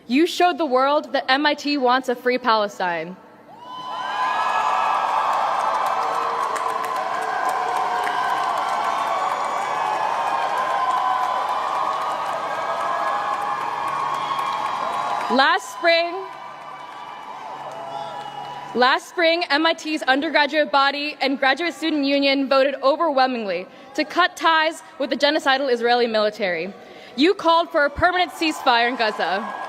You showed the world that MIT wants a free Palestine. Last spring, MIT's undergraduate body and graduate student union voted overwhelmingly to cut ties with the genocidal Israeli military. You called for a permanent ceasefire in Gaza.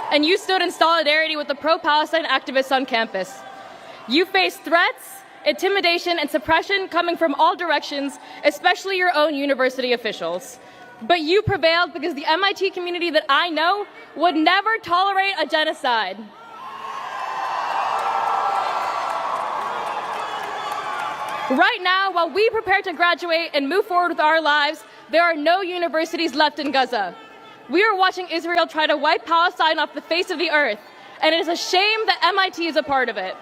And you stood in solidarity with the pro-Palestine activists on campus. You faced threats, intimidation, and suppression coming from all directions, especially your own university officials. But you prevailed because the MIT community that I know would never tolerate a genocide. Right now, while we prepare to graduate and move forward with our lives, there are no universities left in Gaza. We are watching Israel try to wipe Palestine off the face of the earth, and it is a shame that MIT is a part of it.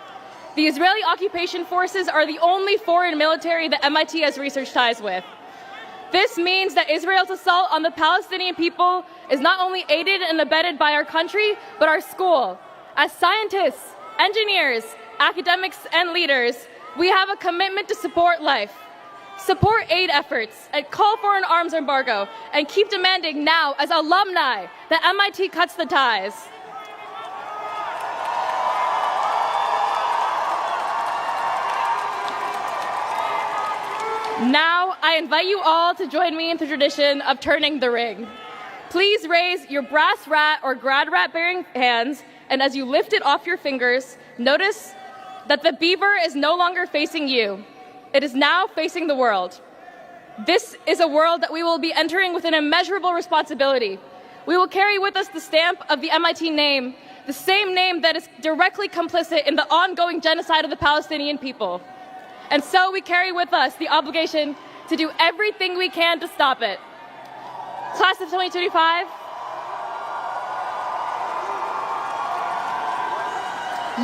The Israeli occupation forces are the only foreign military that MIT has research ties with. This means that Israel's assault on the Palestinian people is not only aided and abetted by our country, but our school. As scientists, engineers, academics, and leaders, we have a commitment to support life, support aid efforts, and call for an arms embargo, and keep demanding now, as alumni, that MIT cuts the ties. Now, I invite you all to join me in the tradition of turning the ring. Please raise your brass rat or grad rat bearing hands, and as you lift it off your fingers, notice that the beaver is no longer facing you. It is now facing the world. This is a world that we will be entering with an immeasurable responsibility. We will carry with us the stamp of the MIT name, the same name that is directly complicit in the ongoing genocide of the Palestinian people. And so we carry with us the obligation to do everything we can to stop it. Class of 2025,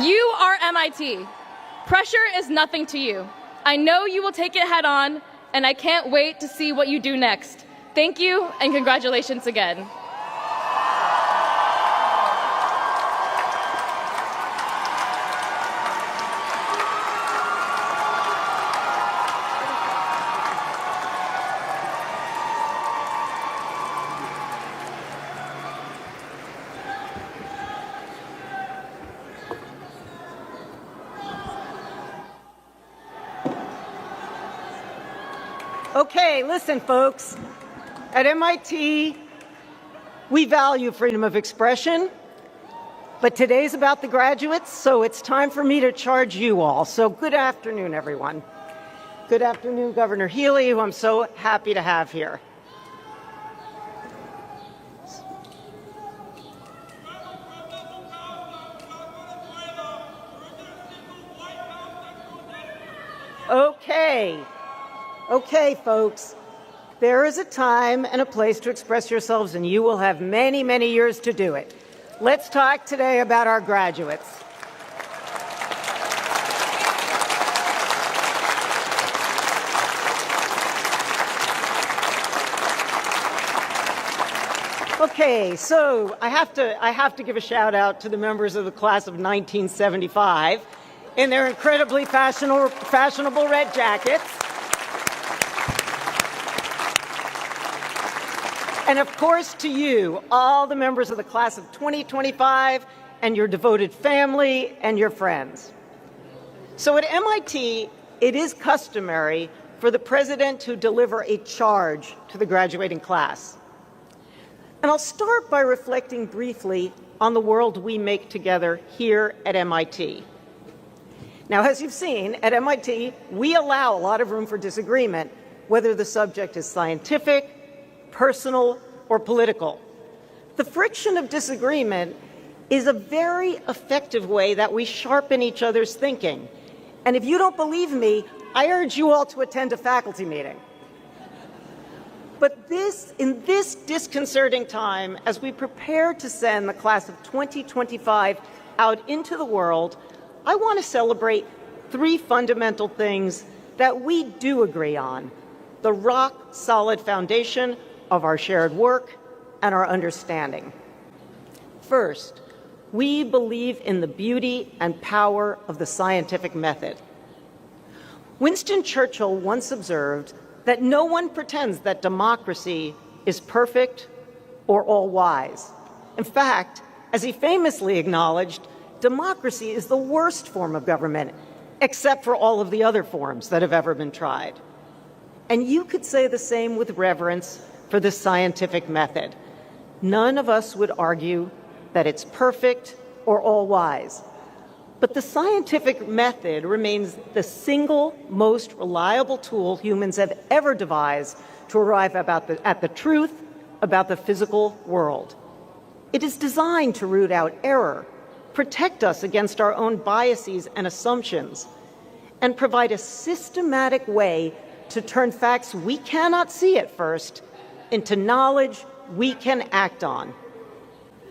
you are MIT. Pressure is nothing to you. I know you will take it head on, and I can't wait to see what you do next. Thank you, and congratulations again. Okay, listen, folks. At MIT, we value freedom of expression, but today's about the graduates, so it's time for me to charge you all. So good afternoon, everyone. Good afternoon, Governor Healy, who I'm so happy to have here. Okay, folks, there is a time and a place to express yourselves, and you will have many, many years to do it. Let's talk today about our graduates. Okay, so I have to give a shout out to the members of the class of 1975 in their incredibly fashionable red jackets. And of course to you, all the members of the class of 2025 and your devoted family and your friends. So at MIT, it is customary for the president to deliver a charge to the graduating class. And I'll start by reflecting briefly on the world we make together here at MIT. Now, as you've seen, at MIT, we allow a lot of room for disagreement, whether the subject is scientific, personal, or political. The friction of disagreement is a very effective way that we sharpen each other's thinking. And if you don't believe me, I urge you all to attend a faculty meeting. But in this disconcerting time, as we prepare to send the class of 2025 out into the world, I want to celebrate three fundamental things that we do agree on: the rock-solid foundation of our shared work and our understanding. First, we believe in the beauty and power of the scientific method. Winston Churchill once observed that no one pretends that democracy is perfect or all-wise. In fact, as he famously acknowledged, democracy is the worst form of government, except for all of the other forms that have ever been tried. And you could say the same with reverence for the scientific method. None of us would argue that it's perfect or all-wise. But the scientific method remains the single most reliable tool humans have ever devised to arrive at the truth about the physical world. It is designed to root out error, protect us against our own biases and assumptions, and provide a systematic way to turn facts we cannot see at first into knowledge we can act on.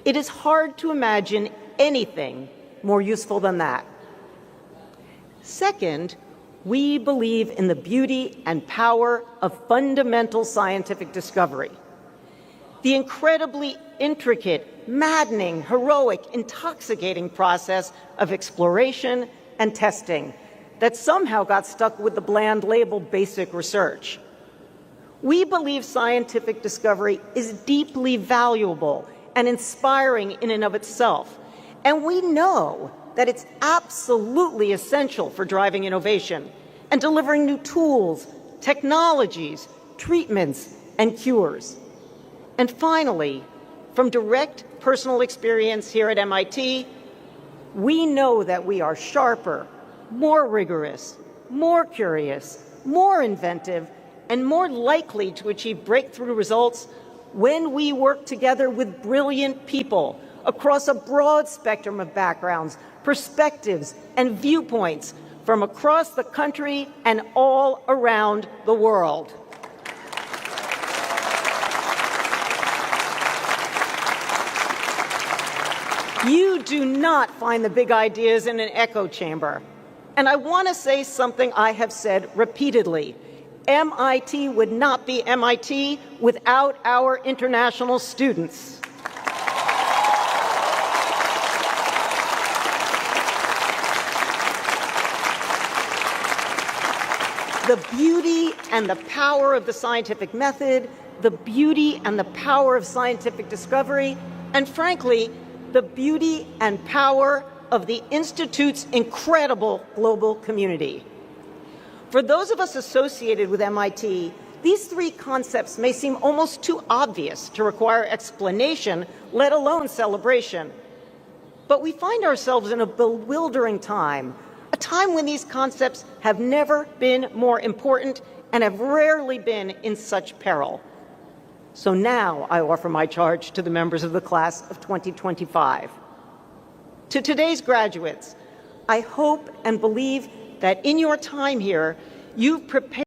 It is hard to imagine anything more useful than that. Second, we believe in the beauty and power of fundamental scientific discovery. The incredibly intricate, maddening, heroic, intoxicating process of exploration and testing that somehow got stuck with the bland label basic research. We believe scientific discovery is deeply valuable and inspiring in and of itself, and we know that it's absolutely essential for driving innovation and delivering new tools, technologies, treatments, and cures. And finally, from direct personal experience here at MIT, we know that we are sharper, more rigorous, more curious, more inventive, and more likely to achieve breakthrough results when we work together with brilliant people across a broad spectrum of backgrounds, perspectives, and viewpoints from across the country and all around the world. You do not find the big ideas in an echo chamber. And I want to say something I have said repeatedly. MIT would not be MIT without our international students. The beauty and the power of the scientific method, the beauty and the power of scientific discovery, and frankly, the beauty and power of the Institute's incredible global community. For those of us associated with MIT, these three concepts may seem almost too obvious to require explanation, let alone celebration. But we find ourselves in a bewildering time, a time when these concepts have never been more important and have rarely been in such peril. So now I offer my charge to the members of the class of 2025. To today's graduates, I hope and believe that in your time here, you've prepared